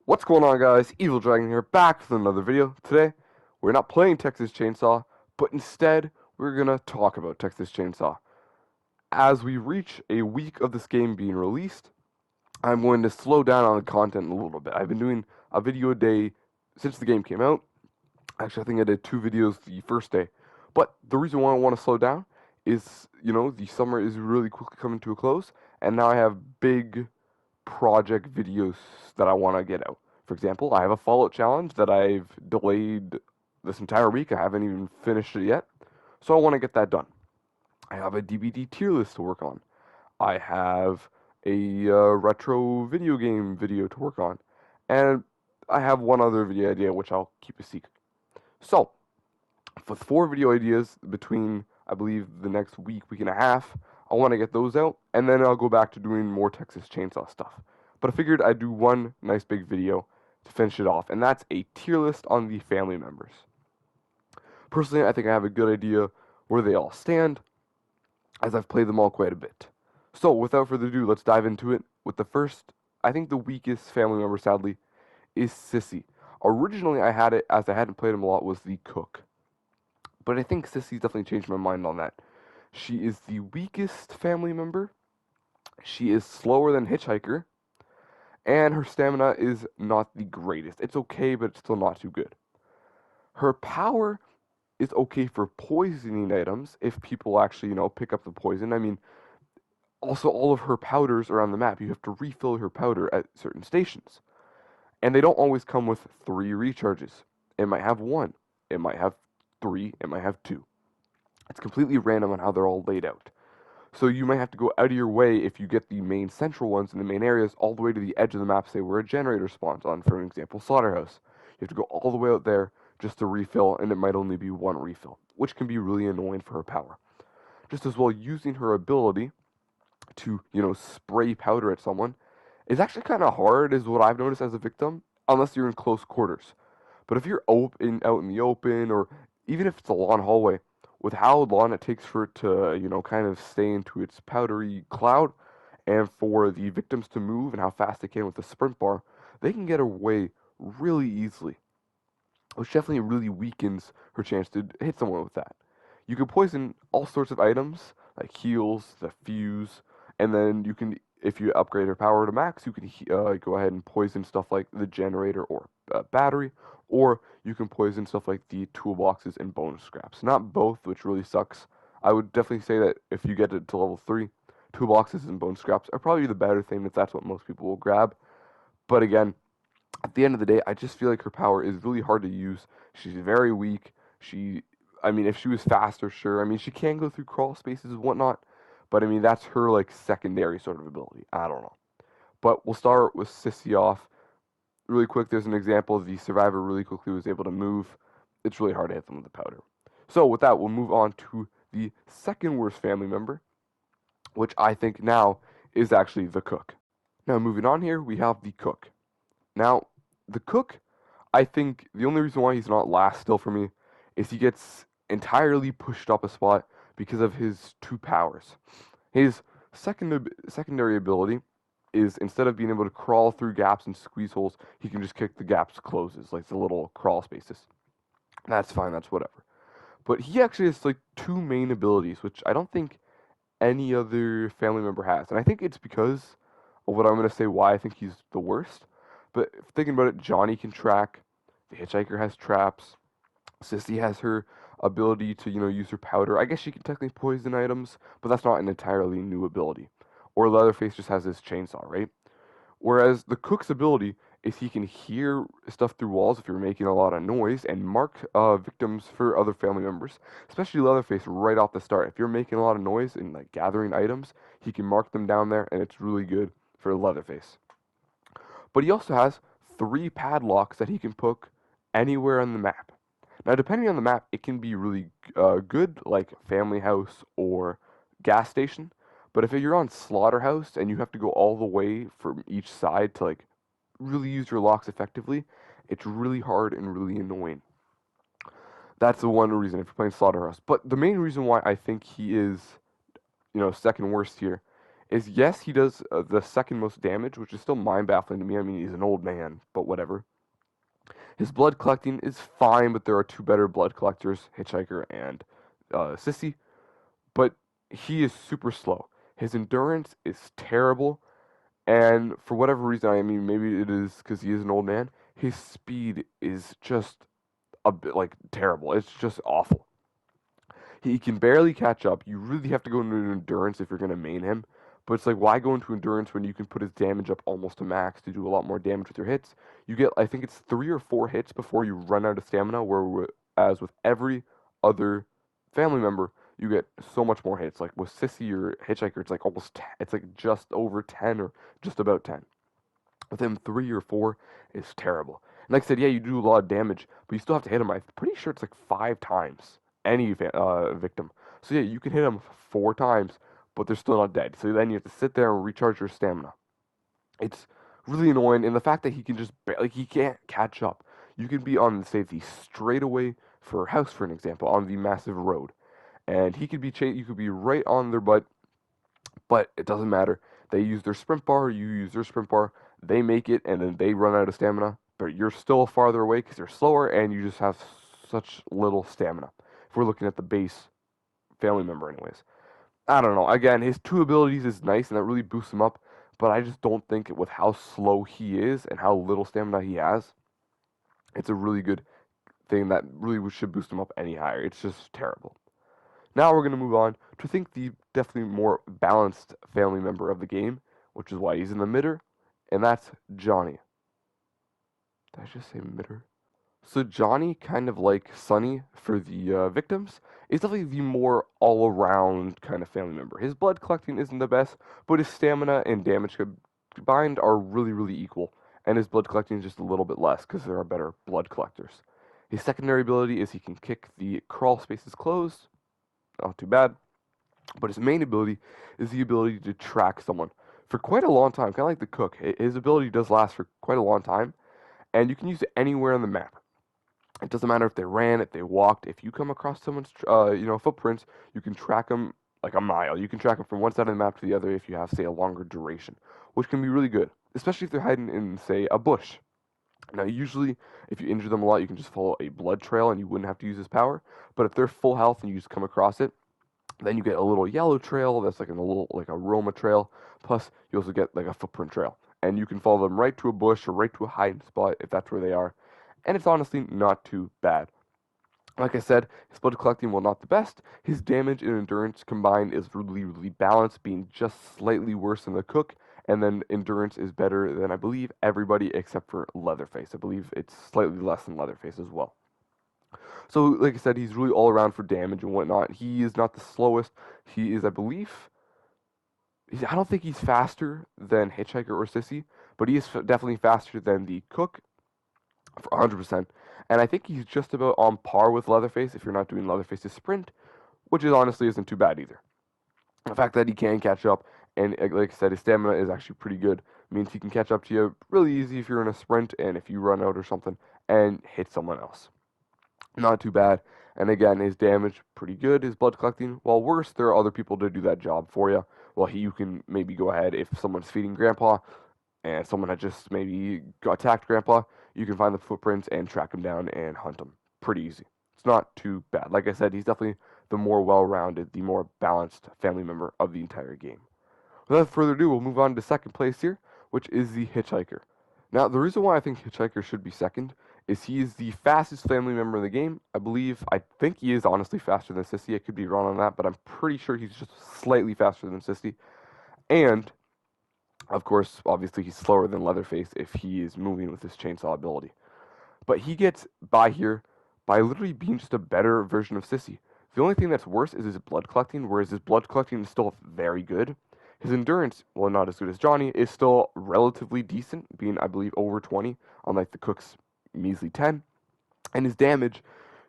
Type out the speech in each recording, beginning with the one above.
What's going on, guys? Evil Dragon here, back with another video. Today, we're not playing Texas Chainsaw, but instead, we're gonna talk about Texas Chainsaw. As we reach a week of this game being released, I'm going to slow down on the content a little bit. I've been doing a video a day since the game came out. Actually, I think I did 2 videos the first day. But the reason why I want to slow down is, the summer is really quickly coming to a close, and now I have big project videos that I want to get out. For example, I have a Fallout challenge that I've delayed this entire week. I haven't even finished it yet. So I want to get that done. I have a DVD tier list to work on. I have a retro video game video to work on. And I have one other video idea which I'll keep a secret. So, with 4 video ideas between, I believe, the next week and a half, I want to get those out, and then I'll go back to doing more Texas Chainsaw stuff. But I figured I'd do one nice big video to finish it off, and that's a tier list on the family members. Personally, I think I have a good idea where they all stand, as I've played them all quite a bit. So, without further ado, let's dive into it with the first, I think the weakest family member, sadly, is Sissy. Originally, I had it, as I hadn't played him a lot, was the cook. But I think Sissy's definitely changed my mind on that. She is the weakest family member. She is slower than Hitchhiker. And her stamina is not the greatest. It's okay, but it's still not too good. Her power is okay for poisoning items if people actually, pick up the poison. I mean, also all of her powders around the map, you have to refill her powder at certain stations. And they don't always come with 3 recharges. It might have 1. It might have 3. It might have 2. It's completely random on how they're all laid out. So you might have to go out of your way if you get the main central ones in the main areas all the way to the edge of the map, say where a generator spawns on, for example, Slaughterhouse. You have to go all the way out there just to refill, and it might only be 1 refill, which can be really annoying for her power. Just as well, using her ability to, spray powder at someone is actually kind of hard, is what I've noticed as a victim, unless you're in close quarters. But if you're out in the open, or even if it's a long hallway, with how long it takes for it to, kind of stay into its powdery cloud, and for the victims to move and how fast they can with the sprint bar, they can get away really easily, which definitely really weakens her chance to hit someone with that. You can poison all sorts of items, like heals, the fuse, and then you can, if you upgrade her power to max, you can go ahead and poison stuff like the generator or battery, or you can poison stuff like the toolboxes and bonus scraps. Not both, which really sucks. I would definitely say that if you get it to level 3, toolboxes and bone scraps are probably the better thing, if that's what most people will grab. But again, at the end of the day, I just feel like her power is really hard to use. She's very weak. I mean, if she was faster, sure. I mean, she can go through crawl spaces and whatnot, but I mean, that's her, like, secondary sort of ability. I don't know. But we'll start with Sissy off. Really quick, there's an example of the survivor really quickly was able to move. It's really hard to hit them with the powder. So with that, we'll move on to the second worst family member, which I think now is actually the cook. Now moving on here, we have the cook. Now, the cook, I think the only reason why he's not last still for me is he gets entirely pushed up a spot because of his 2 powers. His secondary ability is, instead of being able to crawl through gaps and squeeze holes, he can just kick the gaps closes, like the little crawl spaces. That's fine, that's whatever. But he actually has like 2 main abilities, which I don't think any other family member has. And I think it's because of what I'm going to say why I think he's the worst. But thinking about it, Johnny can track, the Hitchhiker has traps, Sissy has her ability to, use her powder. I guess she can technically poison items, but that's not an entirely new ability. Or Leatherface just has his chainsaw, right? Whereas the cook's ability is he can hear stuff through walls if you're making a lot of noise and mark victims for other family members, especially Leatherface right off the start. If you're making a lot of noise and like gathering items, he can mark them down there, and it's really good for Leatherface. But he also has 3 padlocks that he can put anywhere on the map. Now, depending on the map, it can be really good, like family house or gas station. But if you're on Slaughterhouse and you have to go all the way from each side to like really use your locks effectively, it's really hard and really annoying. That's the one reason if you're playing Slaughterhouse. But the main reason why I think he is, second worst here is yes, he does the second most damage, which is still mind baffling to me. I mean, he's an old man, but whatever. His blood collecting is fine, but there are two better blood collectors, Hitchhiker and Sissy. But he is super slow. His endurance is terrible, and for whatever reason, I mean, maybe it is because he is an old man. His speed is just a bit like terrible. It's just awful. He can barely catch up. You really have to go into endurance if you're going to main him. But it's like, why go into endurance when you can put his damage up almost to max to do a lot more damage with your hits? You get, I think it's 3 or 4 hits before you run out of stamina, whereas with every other family member, you get so much more hits. Like with Sissy or Hitchhiker, it's like it's like just over 10 or just about 10. With him, 3 or 4 is terrible. And like I said, yeah, you do a lot of damage, but you still have to hit him. I'm pretty sure it's like 5 times any victim. So yeah, you can hit him 4 times, but they're still not dead. So then you have to sit there and recharge your stamina. It's really annoying, and the fact that he can just like he can't catch up. You can be on, say, the straightaway for a house, for an example, on the massive road, and he could be you could be right on their butt, but it doesn't matter. They use their sprint bar, you use their sprint bar, they make it, and then they run out of stamina, but you're still farther away because you're slower, and you just have such little stamina. If we're looking at the base family member, anyways. I don't know. Again, his two abilities is nice, and that really boosts him up, but I just don't think with how slow he is and how little stamina he has, it's a really good thing that really should boost him up any higher. It's just terrible. Now we're going to move on to I think the definitely more balanced family member of the game, which is why he's in the midder, and that's Johnny. Did I just say midder? So Johnny, kind of like Sunny for the victims, is definitely the more all-around kind of family member. His blood collecting isn't the best, but his stamina and damage combined are really, really equal, and his blood collecting is just a little bit less because there are better blood collectors. His secondary ability is he can kick the crawl spaces closed. Not too bad. But his main ability is the ability to track someone for quite a long time, kind of like the cook. His ability does last for quite a long time, and you can use it anywhere on the map. It doesn't matter if they ran, if they walked. If you come across someone's, footprints, you can track them like a mile. You can track them from one side of the map to the other if you have, say, a longer duration, which can be really good, especially if they're hiding in, say, a bush. Now, usually, if you injure them a lot, you can just follow a blood trail and you wouldn't have to use his power. But if they're full health and you just come across it, then you get a little yellow trail that's like a little like aroma trail. Plus, you also get like a footprint trail, and you can follow them right to a bush or right to a hiding spot if that's where they are. And it's honestly not too bad. Like I said, his blood collecting, while not the best, his damage and endurance combined is really, really balanced, being just slightly worse than the cook. And then endurance is better than, I believe, everybody except for Leatherface. I believe it's slightly less than Leatherface as well. So, like I said, he's really all around for damage and whatnot. He is not the slowest. He is, I believe, I don't think he's faster than Hitchhiker or Sissy, but he is definitely faster than the cook for 100%. And I think he's just about on par with Leatherface if you're not doing Leatherface's sprint, which is honestly isn't too bad either. The fact that he can catch up, and like I said, his stamina is actually pretty good, means he can catch up to you really easy if you're in a sprint and if you run out or something and hit someone else. Not too bad. And again, his damage pretty good. His blood collecting, while worse, there are other people to do that job for you. Well, you can maybe go ahead if someone's feeding Grandpa and someone had just maybe attacked Grandpa, you can find the footprints and track him down and hunt him. Pretty easy. It's not too bad. Like I said, he's definitely the more well-rounded, the more balanced family member of the entire game. Without further ado, we'll move on to second place here, which is the Hitchhiker. Now, the reason why I think Hitchhiker should be second is he is the fastest family member in the game. I think he is honestly faster than Sissy. I could be wrong on that, but I'm pretty sure he's just slightly faster than Sissy. And, of course, obviously he's slower than Leatherface if he is moving with his chainsaw ability. But he gets by here by literally being just a better version of Sissy. The only thing that's worse is his blood collecting, whereas his blood collecting is still very good. His endurance, while not as good as Johnny, is still relatively decent, being, I believe, over 20, unlike the cook's measly 10. And his damage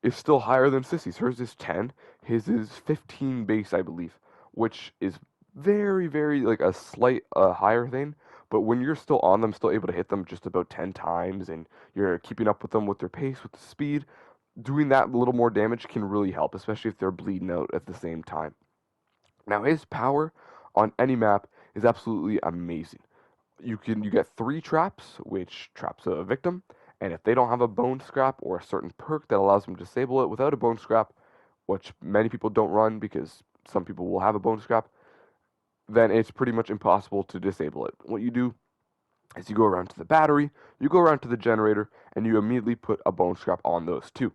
is still higher than Sissy's. Hers is 10. His is 15 base, I believe, which is very, very, like, a slight higher thing. But when you're still on them, still able to hit them just about 10 times, and you're keeping up with them with their pace, with the speed, doing that little more damage can really help, especially if they're bleeding out at the same time. Now, his power on any map is absolutely amazing. You get 3 traps, which traps a victim, and if they don't have a bone scrap or a certain perk that allows them to disable it without a bone scrap, which many people don't run because some people will have a bone scrap, then it's pretty much impossible to disable it. What you do is you go around to the battery, you go around to the generator, and you immediately put a bone scrap on those 2.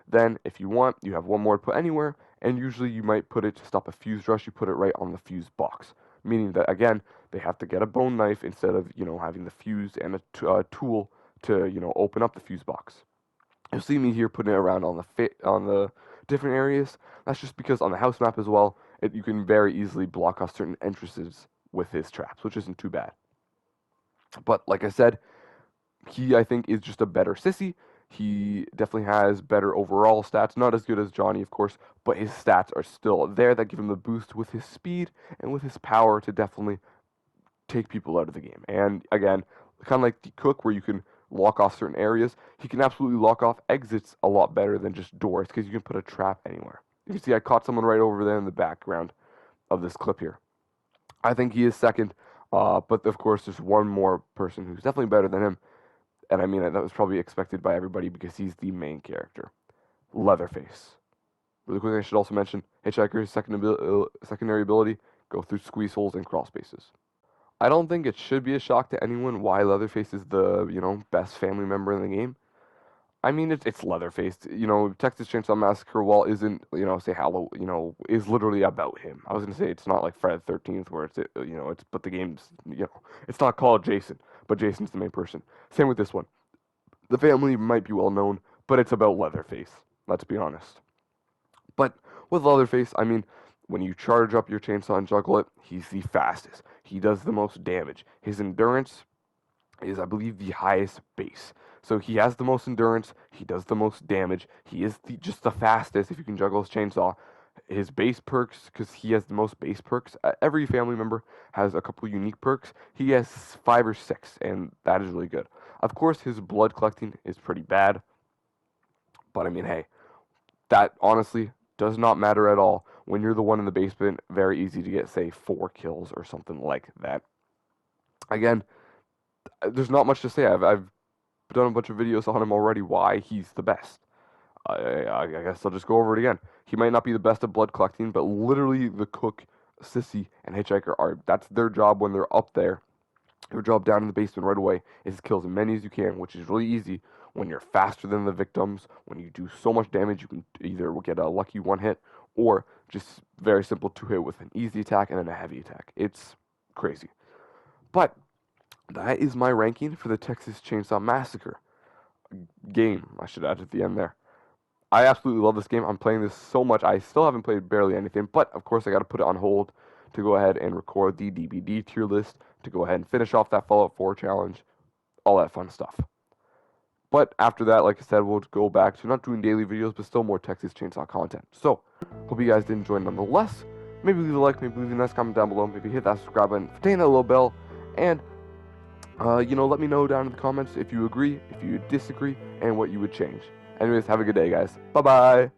Then, if you want, you have one more to put anywhere, and usually you might put it to stop a fuse rush, you put it right on the fuse box. Meaning that, again, they have to get a bone knife instead of, having the fuse and a tool to, open up the fuse box. You'll see me here putting it around on the different areas. That's just because on the house map as well, you can very easily block off certain entrances with his traps, which isn't too bad. But like I said, he, I think, is just a better Sissy. He definitely has better overall stats. Not as good as Johnny, of course, but his stats are still there that give him the boost with his speed and with his power to definitely take people out of the game. And again, kind of like the Cook, where you can lock off certain areas, he can absolutely lock off exits a lot better than just doors, because you can put a trap anywhere. You can see I caught someone right over there in the background of this clip here. I think he is second, but of course there's one more person who's definitely better than him, and I mean that was probably expected by everybody because he's the main character, Leatherface. Really quickly, I should also mention Hitchhiker's secondary ability, go through squeeze holes and crawl spaces. I don't think it should be a shock to anyone why Leatherface is the, best family member in the game. I mean, it's Leatherface. Texas Chainsaw Massacre, while isn't, say Halloween, is literally about him. I was gonna say it's not like Friday the 13th where but the game's, it's not called Jason, but Jason's the main person. Same with this one. The family might be well known, but it's about Leatherface. Let's be honest. But with Leatherface, I mean, when you charge up your chainsaw and juggle it, he's the fastest. He does the most damage. His endurance is, I believe, the highest base. So he has the most endurance. He does the most damage. He is just the fastest if you can juggle his chainsaw. His base perks, because he has the most base perks. Every family member has a couple unique perks. He has 5 or 6, and that is really good. Of course, his blood collecting is pretty bad. But I mean, hey, that honestly does not matter at all. When you're the one in the basement, very easy to get, say, 4 kills or something like that. Again, there's not much to say. I've done a bunch of videos on him already, why he's the best. I guess I'll just go over it again. He might not be the best at blood collecting, but literally the Cook, Sissy, and Hitchhiker that's their job when they're up there. Your job down in the basement right away is to kill as many as you can, which is really easy when you're faster than the victims. When you do so much damage, you can either get a lucky 1 hit or just very simple 2 hit with an easy attack and then a heavy attack. It's crazy. But that is my ranking for the Texas Chainsaw Massacre game, I should add at the end there. I absolutely love this game. I'm playing this so much. I still haven't played barely anything, but of course I got to put it on hold to go ahead and record the DVD tier list, to go ahead and finish off that Fallout 4 challenge, all that fun stuff. But after that, like I said, we'll go back to not doing daily videos, but still more Texas Chainsaw content. So, hope you guys did enjoy nonetheless. Maybe leave a like, maybe leave a nice comment down below, maybe hit that subscribe button, ding that little bell, and let me know down in the comments if you agree, if you disagree, and what you would change. Anyways, have a good day, guys. Bye-bye.